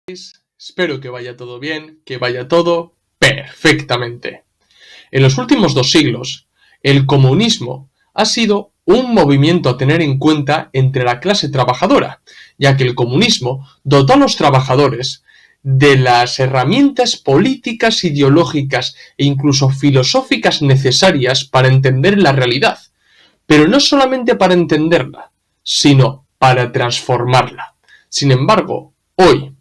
Espero que vaya todo bien, que vaya todo perfectamente. En los últimos 2 siglos, el comunismo ha sido un movimiento a tener en cuenta entre la clase trabajadora, ya que el comunismo dotó a los trabajadores de las herramientas políticas, ideológicas e incluso filosóficas necesarias para entender la realidad, pero no solamente para entenderla, sino para transformarla. Sin embargo, hoy,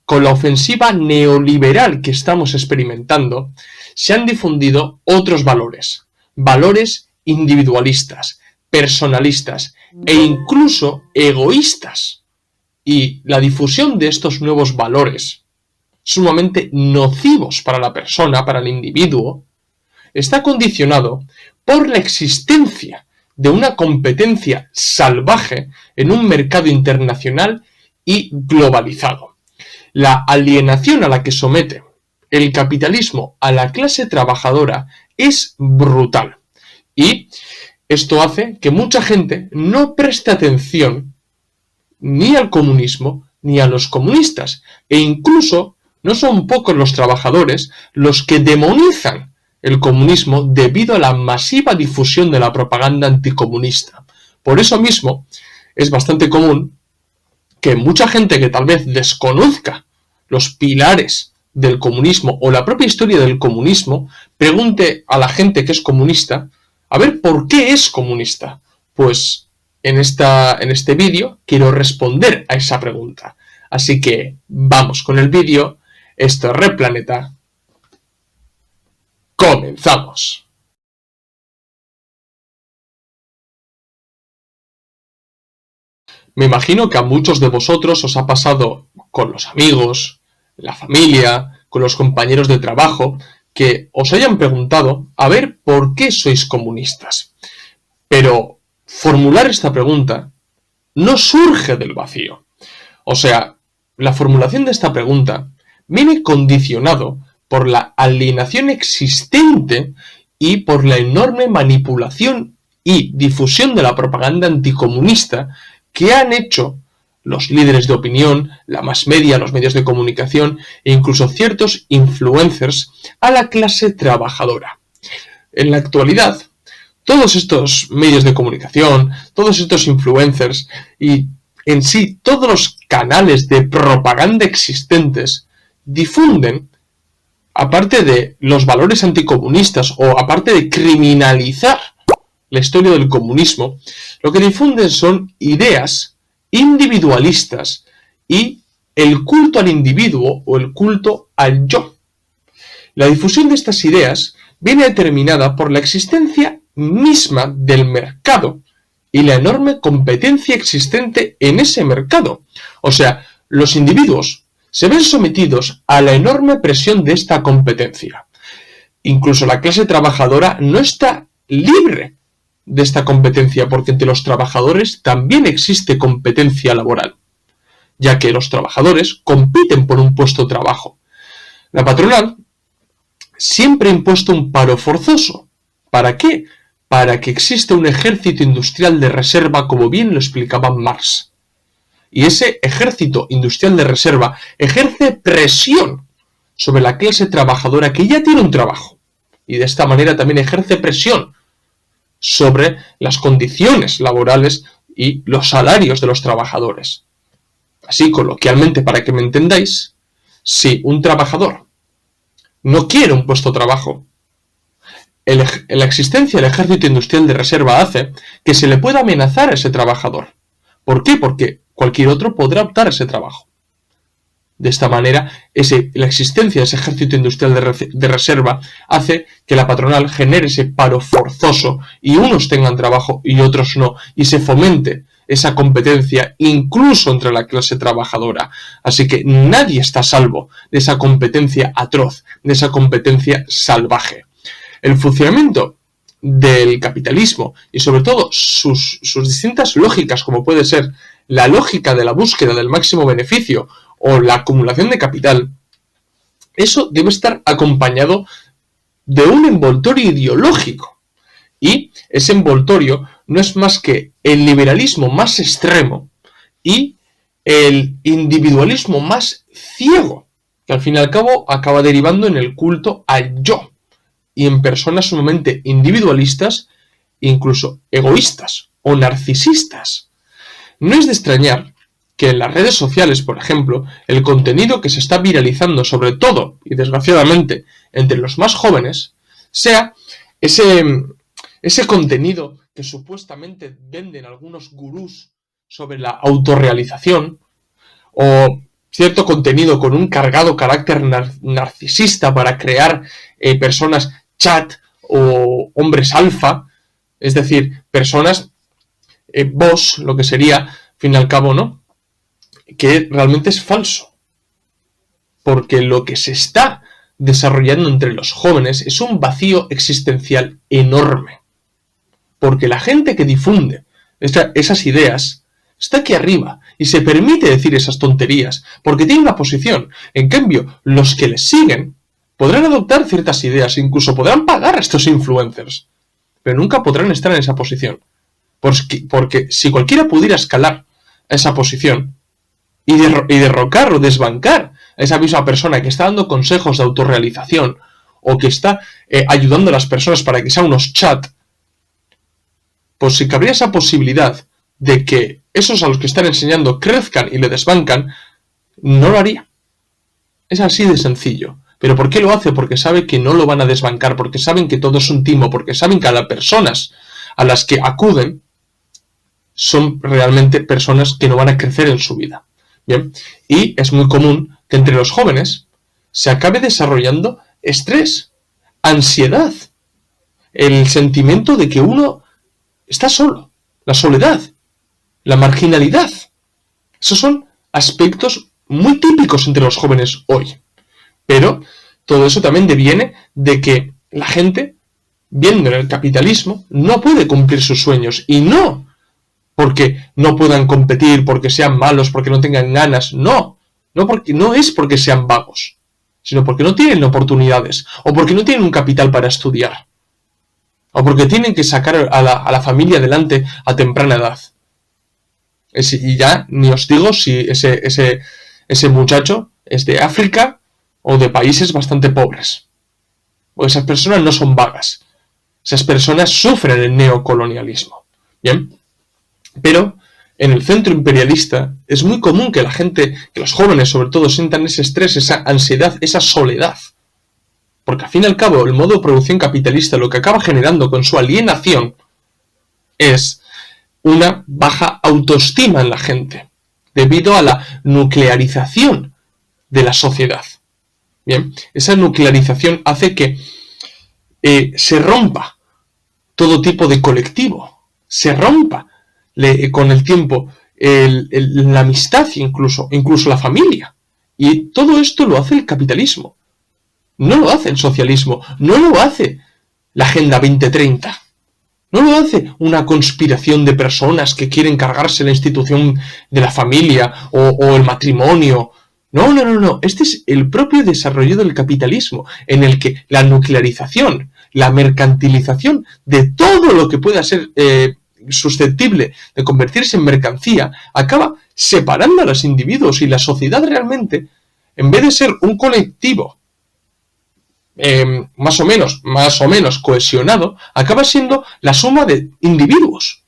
con la ofensiva neoliberal que estamos experimentando, se han difundido otros valores, valores individualistas, personalistas e incluso egoístas. Y la difusión de estos nuevos valores, sumamente nocivos para la persona, para el individuo, está condicionado por la existencia de una competencia salvaje en un mercado internacional y globalizado. La alienación a la que somete el capitalismo a la clase trabajadora es brutal. Y esto hace que mucha gente no preste atención ni al comunismo ni a los comunistas. E incluso no son pocos los trabajadores los que demonizan el comunismo debido a la masiva difusión de la propaganda anticomunista. Por eso mismo es bastante común que mucha gente que tal vez desconozca los pilares del comunismo o la propia historia del comunismo, pregunte a la gente que es comunista, a ver por qué es comunista. Pues en este vídeo quiero responder a esa pregunta. Así que vamos con el vídeo. Esto es Red Planeta. ¡Comenzamos! Me imagino que a muchos de vosotros os ha pasado con los amigos, la familia, con los compañeros de trabajo, que os hayan preguntado a ver por qué sois comunistas. Pero formular esta pregunta no surge del vacío. O sea, la formulación de esta pregunta viene condicionado por la alienación existente y por la enorme manipulación y difusión de la propaganda anticomunista que han hecho los líderes de opinión, la mass media, los medios de comunicación e incluso ciertos influencers a la clase trabajadora. En la actualidad, todos estos medios de comunicación, todos estos influencers y en sí todos los canales de propaganda existentes difunden, aparte de los valores anticomunistas o aparte de criminalizar la historia del comunismo, lo que difunden son ideas individualistas y el culto al individuo o el culto al yo. La difusión de estas ideas viene determinada por la existencia misma del mercado y la enorme competencia existente en ese mercado. O sea, los individuos se ven sometidos a la enorme presión de esta competencia. Incluso la clase trabajadora no está libre de esta competencia, porque entre los trabajadores también existe competencia laboral, ya que los trabajadores compiten por un puesto de trabajo. La patronal siempre ha impuesto un paro forzoso. ¿Para qué? Para que exista un ejército industrial de reserva, como bien lo explicaba Marx. Y ese ejército industrial de reserva ejerce presión sobre la clase trabajadora que ya tiene un trabajo. Y de esta manera también ejerce presión sobre las condiciones laborales y los salarios de los trabajadores. Así, coloquialmente, para que me entendáis, si un trabajador no quiere un puesto de trabajo, la existencia del ejército industrial de reserva hace que se le pueda amenazar a ese trabajador. ¿Por qué? Porque cualquier otro podrá optar a ese trabajo. De esta manera, la existencia de ese ejército industrial de reserva hace que la patronal genere ese paro forzoso y unos tengan trabajo y otros no, y se fomente esa competencia incluso entre la clase trabajadora. Así que nadie está a salvo de esa competencia atroz, de esa competencia salvaje. El funcionamiento del capitalismo y sobre todo sus distintas lógicas, como puede ser la lógica de la búsqueda del máximo beneficio o la acumulación de capital, eso debe estar acompañado de un envoltorio ideológico. Y ese envoltorio no es más que el liberalismo más extremo y el individualismo más ciego, que al fin y al cabo acaba derivando en el culto al yo, y en personas sumamente individualistas, incluso egoístas o narcisistas. No es de extrañar que en las redes sociales, por ejemplo, el contenido que se está viralizando, sobre todo y desgraciadamente entre los más jóvenes, sea ese contenido que supuestamente venden algunos gurús sobre la autorrealización, o cierto contenido con un cargado carácter narcisista para crear personas chat o hombres alfa, es decir, personas boss, lo que sería, al fin y al cabo, ¿no? Que realmente es falso. Porque lo que se está desarrollando entre los jóvenes es un vacío existencial enorme. Porque la gente que difunde esas ideas está aquí arriba y se permite decir esas tonterías porque tiene una posición. En cambio, los que les siguen podrán adoptar ciertas ideas, incluso podrán pagar a estos influencers, pero nunca podrán estar en esa posición. Porque si cualquiera pudiera escalar a esa posición y derrocar o desbancar a esa misma persona que está dando consejos de autorrealización o que está ayudando a las personas para que sean unos chat, pues si cabría esa posibilidad de que esos a los que están enseñando crezcan y le desbancan, no lo haría. Es así de sencillo. ¿Pero por qué lo hace? Porque sabe que no lo van a desbancar, porque saben que todo es un timo, porque saben que a las personas a las que acuden son realmente personas que no van a crecer en su vida. Bien, y es muy común que entre los jóvenes se acabe desarrollando estrés, ansiedad, el sentimiento de que uno está solo, la soledad, la marginalidad. Esos son aspectos muy típicos entre los jóvenes hoy. Pero todo eso también deviene de que la gente, viendo en el capitalismo, no puede cumplir sus sueños. Y no porque no puedan competir, porque sean malos, porque no tengan ganas. No es porque sean vagos, sino porque no tienen oportunidades, o porque no tienen un capital para estudiar, o porque tienen que sacar a la familia adelante a temprana edad. Y ya ni os digo si ese muchacho es de África o de países bastante pobres. Porque esas personas no son vagas. Esas personas sufren el neocolonialismo. Bien, pero en el centro imperialista es muy común que la gente, que los jóvenes sobre todo, sientan ese estrés, esa ansiedad, esa soledad. Porque al fin y al cabo el modo de producción capitalista lo que acaba generando con su alienación es una baja autoestima en la gente, debido a la nuclearización de la sociedad. Bien, esa nuclearización hace que se rompa todo tipo de colectivo, se rompa con el tiempo la amistad, incluso la familia. Y todo esto lo hace el capitalismo. No lo hace el socialismo, no lo hace la Agenda 2030. No lo hace una conspiración de personas que quieren cargarse la institución de la familia o el matrimonio. No. Este es el propio desarrollo del capitalismo, en el que la nuclearización, la mercantilización de todo lo que pueda ser susceptible de convertirse en mercancía, acaba separando a los individuos, y la sociedad realmente, en vez de ser un colectivo más o menos cohesionado, acaba siendo la suma de individuos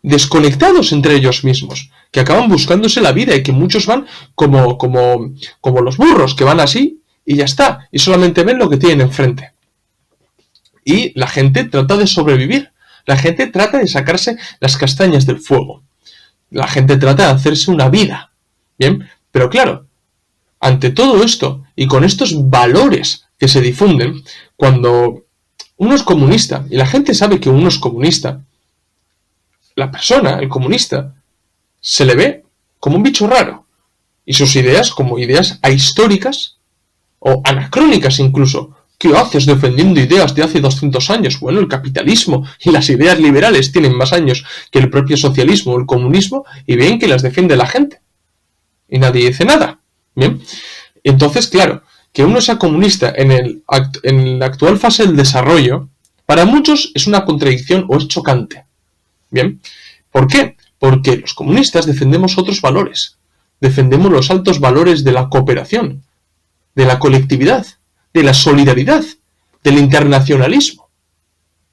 desconectados entre ellos mismos, que acaban buscándose la vida y que muchos van como los burros, que van así y ya está, y solamente ven lo que tienen enfrente. Y la gente trata de sobrevivir, la gente trata de sacarse las castañas del fuego, la gente trata de hacerse una vida, ¿bien? Pero claro, ante todo esto y con estos valores que se difunden, cuando uno es comunista y la gente sabe que uno es comunista, la persona, el comunista, se le ve como un bicho raro y sus ideas como ideas ahistóricas o anacrónicas incluso. ¿Qué haces defendiendo ideas de hace 200 años? Bueno, el capitalismo y las ideas liberales tienen más años que el propio socialismo o el comunismo y ven que las defiende la gente y nadie dice nada. Bien, entonces, claro, que uno sea comunista en la actual fase del desarrollo, para muchos es una contradicción o es chocante. Bien, ¿por qué? Porque los comunistas defendemos otros valores. Defendemos los altos valores de la cooperación, de la colectividad, de la solidaridad, del internacionalismo.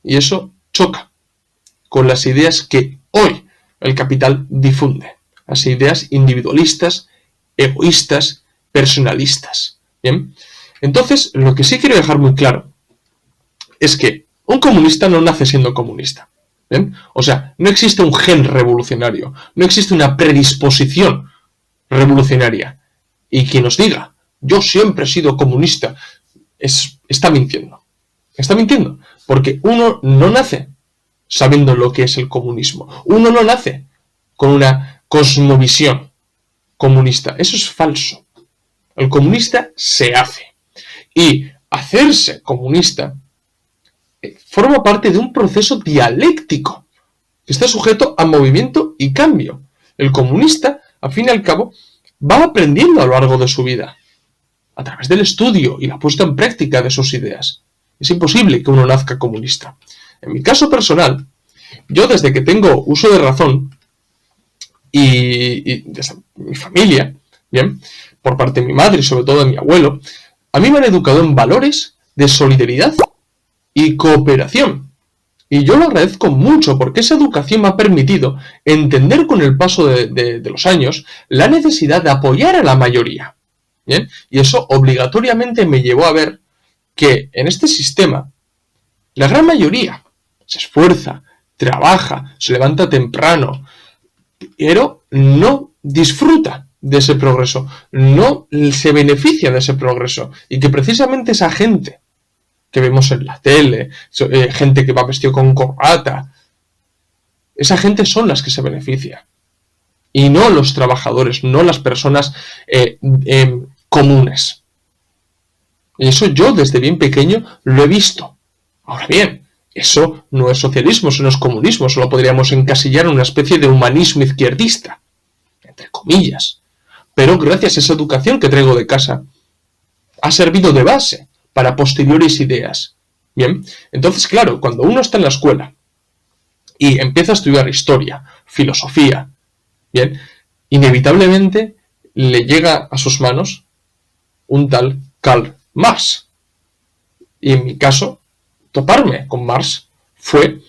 Y eso choca con las ideas que hoy el capital difunde. Las ideas individualistas, egoístas, personalistas. ¿Bien? Entonces, lo que sí quiero dejar muy claro es que un comunista no nace siendo comunista. ¿Bien? O sea, no existe un gen revolucionario, no existe una predisposición revolucionaria. Y quien nos diga, yo siempre he sido comunista, está mintiendo. Está mintiendo, porque uno no nace sabiendo lo que es el comunismo. Uno no nace con una cosmovisión comunista. Eso es falso. El comunista se hace. Y hacerse comunista forma parte de un proceso dialéctico que está sujeto a movimiento y cambio. El comunista, al fin y al cabo, va aprendiendo a lo largo de su vida, a través del estudio y la puesta en práctica de sus ideas. Es imposible que uno nazca comunista. En mi caso personal, yo desde que tengo uso de razón y desde mi familia, bien, por parte de mi madre y sobre todo de mi abuelo, a mí me han educado en valores de solidaridad y cooperación. Y yo lo agradezco mucho porque esa educación me ha permitido entender con el paso de los años la necesidad de apoyar a la mayoría. ¿Bien? Y eso obligatoriamente me llevó a ver que en este sistema la gran mayoría se esfuerza, trabaja, se levanta temprano, pero no disfruta de ese progreso, no se beneficia de ese progreso, y que precisamente esa gente que vemos en la tele, gente que va vestido con corbata, esa gente son las que se beneficia, y no los trabajadores, no las personas comunes. Y eso yo desde bien pequeño lo he visto. Ahora bien, eso no es socialismo, eso no es comunismo, eso lo podríamos encasillar en una especie de humanismo izquierdista, entre comillas. Pero gracias a esa educación que traigo de casa, ha servido de base para posteriores ideas. Bien, entonces claro, cuando uno está en la escuela y empieza a estudiar historia, filosofía, bien, inevitablemente le llega a sus manos un tal Karl Marx. Y en mi caso, toparme con Marx fue,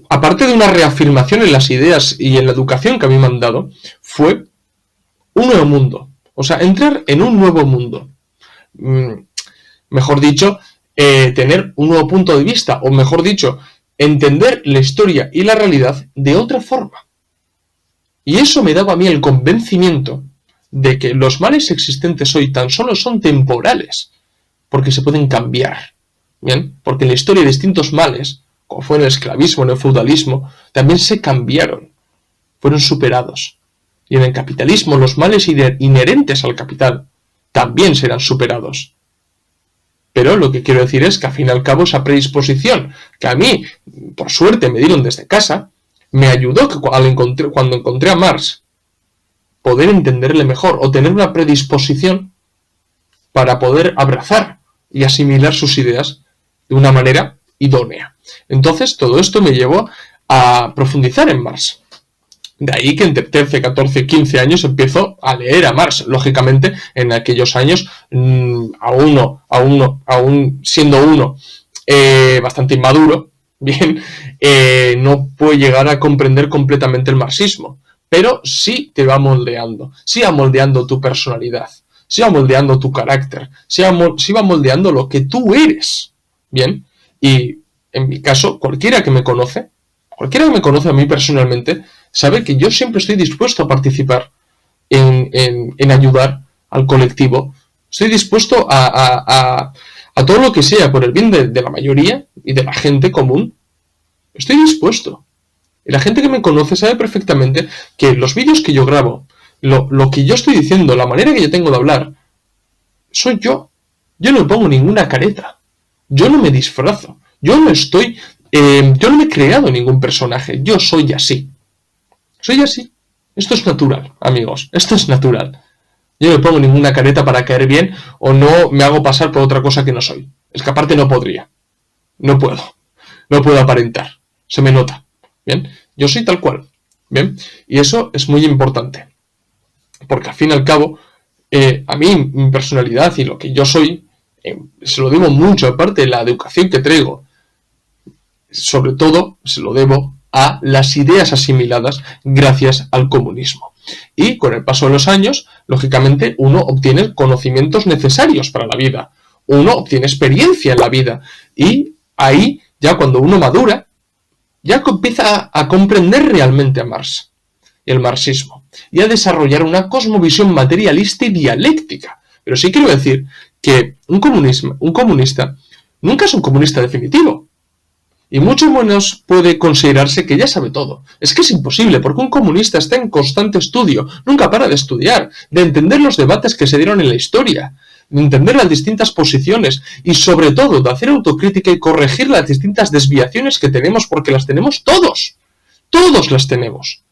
aparte de una reafirmación en las ideas y en la educación que a mí me han dado, fue un nuevo mundo. O sea, entrar en un nuevo mundo. Mejor dicho, tener un nuevo punto de vista, o mejor dicho, entender la historia y la realidad de otra forma. Y eso me daba a mí el convencimiento de que los males existentes hoy tan solo son temporales, porque se pueden cambiar. ¿Bien? Porque en la historia distintos males, como fue en el esclavismo, en el feudalismo, también se cambiaron, fueron superados. Y en el capitalismo los males inherentes al capital también serán superados. Pero lo que quiero decir es que al fin y al cabo esa predisposición que a mí, por suerte, me dieron desde casa, me ayudó que cuando encontré a Marx, poder entenderle mejor o tener una predisposición para poder abrazar y asimilar sus ideas de una manera idónea. Entonces todo esto me llevó a profundizar en Marx. De ahí que entre 13, 14, 15 años empiezo a leer a Marx. Lógicamente, en aquellos años, aún siendo uno bastante inmaduro, bien, no puede llegar a comprender completamente el marxismo. Pero sí te va moldeando, sí va moldeando tu personalidad, sí va moldeando tu carácter, sí va moldeando lo que tú eres. Bien, y en mi caso, cualquiera que me conoce a mí personalmente, sabe que yo siempre estoy dispuesto a participar en ayudar al colectivo. Estoy dispuesto a todo lo que sea por el bien de la mayoría y de la gente común. Estoy dispuesto. Y la gente que me conoce sabe perfectamente que los vídeos que yo grabo, lo que yo estoy diciendo, la manera que yo tengo de hablar, soy yo. Yo no pongo ninguna careta. Yo no me disfrazo. Yo no me he creado ningún personaje. Yo soy así. Soy así. Esto es natural, amigos. Esto es natural. Yo no me pongo ninguna careta para caer bien o no me hago pasar por otra cosa que no soy. Es que aparte no podría. No puedo. No puedo aparentar. Se me nota. Bien. Yo soy tal cual. Bien, y eso es muy importante, porque al fin y al cabo, a mí, mi personalidad y lo que yo soy, se lo debo mucho, aparte de la educación que traigo, sobre todo se lo debo a las ideas asimiladas gracias al comunismo. Y con el paso de los años, lógicamente, uno obtiene conocimientos necesarios para la vida, uno obtiene experiencia en la vida, y ahí, ya cuando uno madura, ya empieza a comprender realmente a Marx y el marxismo, y a desarrollar una cosmovisión materialista y dialéctica. Pero sí quiero decir que un comunista nunca es un comunista definitivo, y mucho menos puede considerarse que ya sabe todo. Es que es imposible, porque un comunista está en constante estudio, nunca para de estudiar, de entender los debates que se dieron en la historia, de entender las distintas posiciones y sobre todo de hacer autocrítica y corregir las distintas desviaciones que tenemos, porque las tenemos todos. Todos las tenemos.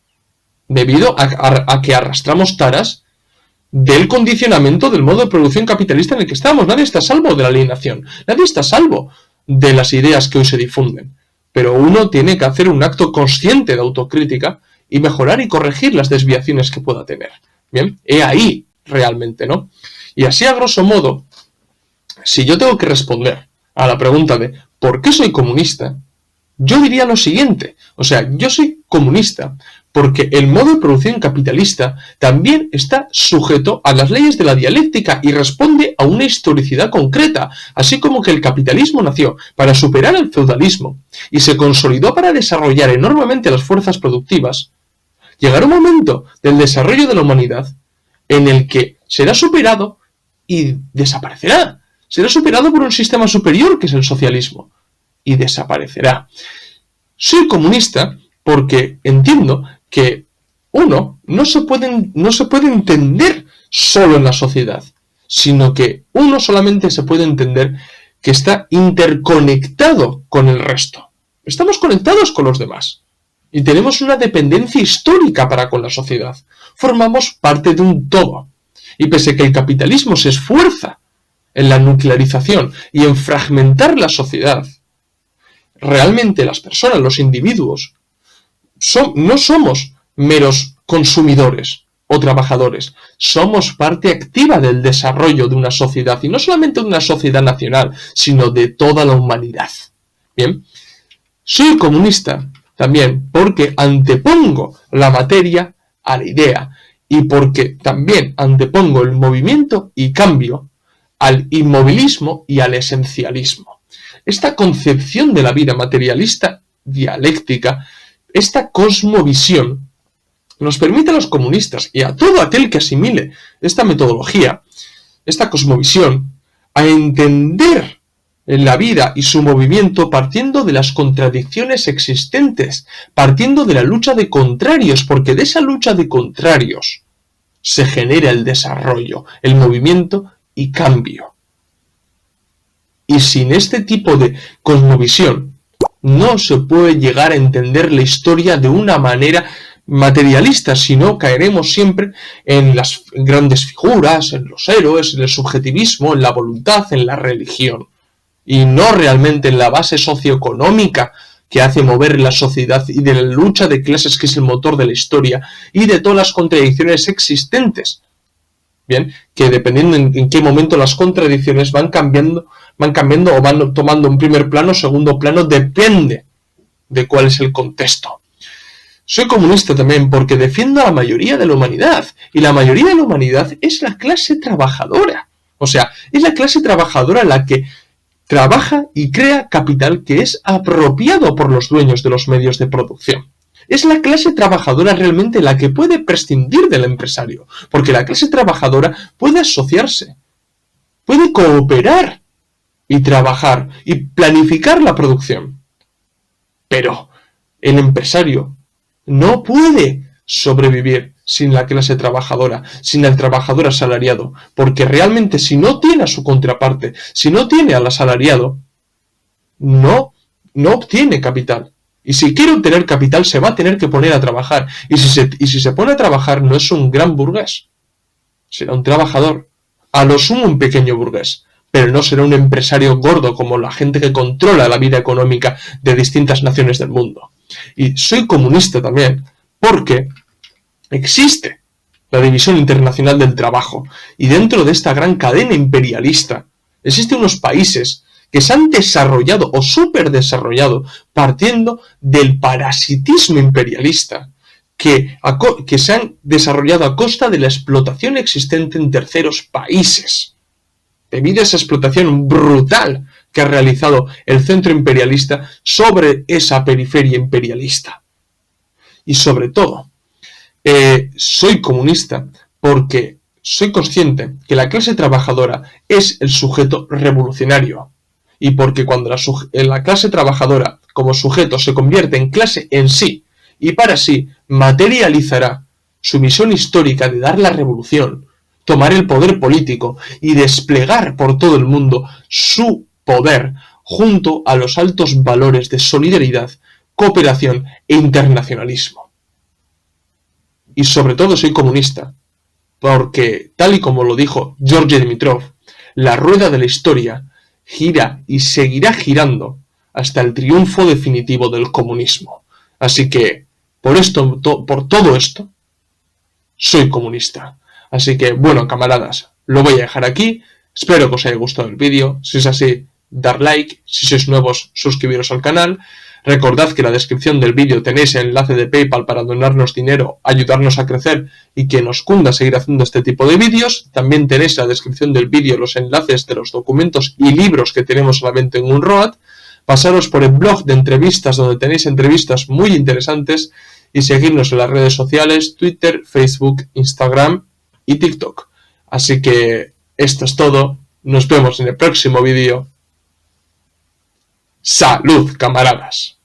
Debido a que arrastramos taras del condicionamiento del modo de producción capitalista en el que estamos. Nadie está a salvo de la alienación. Nadie está a salvo de las ideas que hoy se difunden. Pero uno tiene que hacer un acto consciente de autocrítica y mejorar y corregir las desviaciones que pueda tener. Bien, he ahí realmente, ¿no? Y así, a grosso modo, si yo tengo que responder a la pregunta de ¿por qué soy comunista?, yo diría lo siguiente. O sea, yo soy comunista porque el modo de producción capitalista también está sujeto a las leyes de la dialéctica y responde a una historicidad concreta, así como que el capitalismo nació para superar el feudalismo y se consolidó para desarrollar enormemente las fuerzas productivas. Llegará un momento del desarrollo de la humanidad en el que será superado y desaparecerá. Será superado por un sistema superior que es el socialismo y desaparecerá. Soy comunista porque entiendo que uno no se puede entender solo en la sociedad, sino que uno solamente se puede entender que está interconectado con el resto. Estamos conectados con los demás y tenemos una dependencia histórica para con la sociedad. Formamos parte de un todo. Y pese a que el capitalismo se esfuerza en la nuclearización y en fragmentar la sociedad, realmente las personas, los individuos, no somos meros consumidores o trabajadores, somos parte activa del desarrollo de una sociedad, y no solamente de una sociedad nacional, sino de toda la humanidad. Bien, soy comunista también porque antepongo la materia a la idea, y porque también antepongo el movimiento y cambio al inmovilismo y al esencialismo. Esta concepción de la vida materialista dialéctica, esta cosmovisión, nos permite a los comunistas y a todo aquel que asimile esta metodología, esta cosmovisión, a entender la vida y su movimiento partiendo de las contradicciones existentes, partiendo de la lucha de contrarios, porque de esa lucha de contrarios se genera el desarrollo, el movimiento y cambio. Y sin este tipo de cosmovisión no se puede llegar a entender la historia de una manera materialista, sino caeremos siempre en las grandes figuras, en los héroes, en el subjetivismo, en la voluntad, en la religión, y no realmente en la base socioeconómica que hace mover la sociedad y de la lucha de clases que es el motor de la historia y de todas las contradicciones existentes. Bien, que dependiendo en qué momento las contradicciones van cambiando o van tomando un primer plano, segundo plano, depende de cuál es el contexto. Soy comunista también porque defiendo a la mayoría de la humanidad, y la mayoría de la humanidad es la clase trabajadora. O sea, es la clase trabajadora la que trabaja y crea capital que es apropiado por los dueños de los medios de producción. Es la clase trabajadora realmente la que puede prescindir del empresario, porque la clase trabajadora puede asociarse, puede cooperar y trabajar y planificar la producción. Pero el empresario no puede sobrevivir sin la clase trabajadora, sin el trabajador asalariado, porque realmente si no tiene a su contraparte, si no tiene al asalariado, no obtiene capital. Y si quiere obtener capital, se va a tener que poner a trabajar. Y si se pone a trabajar, no es un gran burgués. Será un trabajador. A lo sumo un pequeño burgués. Pero no será un empresario gordo como la gente que controla la vida económica de distintas naciones del mundo. Y soy comunista también, porque existe la División Internacional del Trabajo, y dentro de esta gran cadena imperialista existen unos países que se han desarrollado o superdesarrollado partiendo del parasitismo imperialista, que se han desarrollado a costa de la explotación existente en terceros países. Debido a esa explotación brutal que ha realizado el centro imperialista sobre esa periferia imperialista. Y sobre todo, soy comunista porque soy consciente que la clase trabajadora es el sujeto revolucionario, y porque cuando la clase trabajadora como sujeto se convierte en clase en sí y para sí, materializará su misión histórica de dar la revolución, tomar el poder político y desplegar por todo el mundo su poder junto a los altos valores de solidaridad, cooperación e internacionalismo. Y sobre todo soy comunista, porque, tal y como lo dijo Georgi Dimitrov, la rueda de la historia gira y seguirá girando hasta el triunfo definitivo del comunismo. Así que, por todo esto, soy comunista. Así que, bueno, camaradas, lo voy a dejar aquí. Espero que os haya gustado el vídeo. Si es así, dar like. Si sois nuevos, suscribiros al canal. Recordad que en la descripción del vídeo tenéis el enlace de PayPal para donarnos dinero, ayudarnos a crecer y que nos cunda seguir haciendo este tipo de vídeos. También tenéis en la descripción del vídeo los enlaces de los documentos y libros que tenemos a la venta en Unroad. Pasaros por el blog de entrevistas, donde tenéis entrevistas muy interesantes, y seguirnos en las redes sociales, Twitter, Facebook, Instagram y TikTok. Así que esto es todo. Nos vemos en el próximo vídeo. ¡Salud, camaradas!